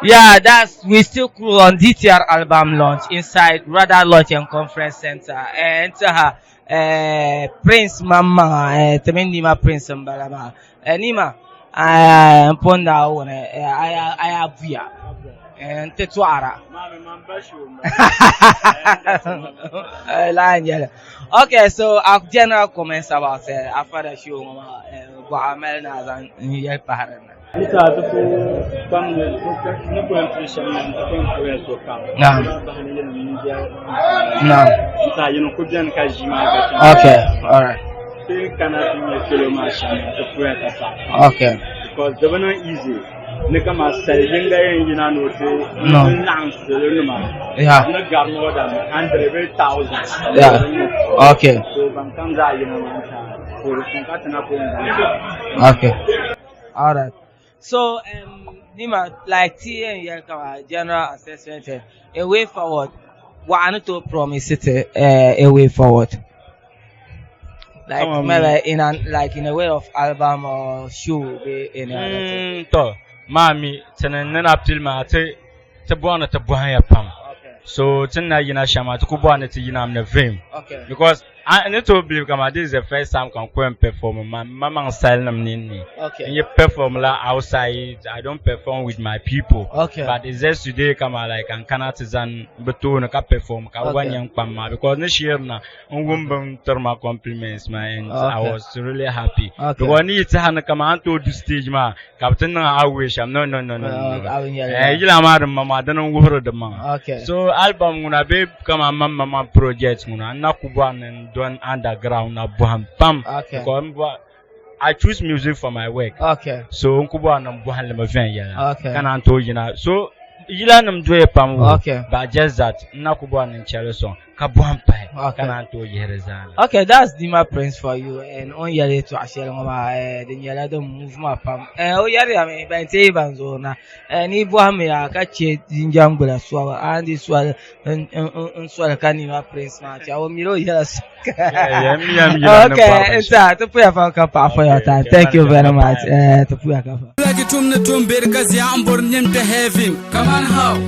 Yeah, that's we still cool on DTR album launch inside Radar Launch and Conference Center. And Prince Mama, NIIMA Prince Mbalama. NIIMA, I ponda one, I have via. And Tetuara. Line yellow. Okay, so our general comments about after the show, Guamelna and Yelparan. Ita tuku kam ne ko impression ne ko influence ko kam. Naam. Naam. Ita yino ko jan ka jima ga. Okay, all right. Te kana tinye kilo machine to preta sa. Okay. Because the one easy. Ne kama sai jinga yin yina no te. No. Lance le ma. Yeah. Ne gar more than 100,000. Yeah. Okay. So ban kan za yina wanta. Ko kun ka tana ko. Okay. All right. So, Nima, like T and general assessment, a way forward. What I need to promise it a way forward. Like maybe in a way of album or show in a to mami tanan aptil ma te buana te buhanya pam. So tana yina shama to kubuana te yina amna vim. Okay. Because I need to believe kama this is the first time I can perform. My mama style nam nini. Okay. And you perform la outside. I don't perform with my people. Okay. But it's just today kama like an kanatizan beto na ka perform ka wanyang pama because this year na ungumbang terma compliments my and I was really happy. Okay. Because ni itahana kama anto do stage ma captain na awish am no. Yila madam mama danong wuhro de ma. Okay. So album nguna be kama mama project nguna na kubwan and done underground na buham pam. Okay. Because I choose music for my work. Okay. So kubwan na buhan le maven ya. Okay. Kana anto yina. So yila nam doye pam. Okay. But just that na kubwan in chelo song ka buham pai. Okay. Kana anto yerezana. Okay, that's Dima Prince for you. And on your to Ashel the Yellow movement pam. And oh, yeah, I mean, by Tabanzona. And if one may catch it in jungle swallow and this swallow and swallow Canima Prince match. I will mirror yes. Okay, it's that to put a cup for your time. Thank you very much. To put a cup. Like it to the tomb, because I'm born to have him. Come on, how?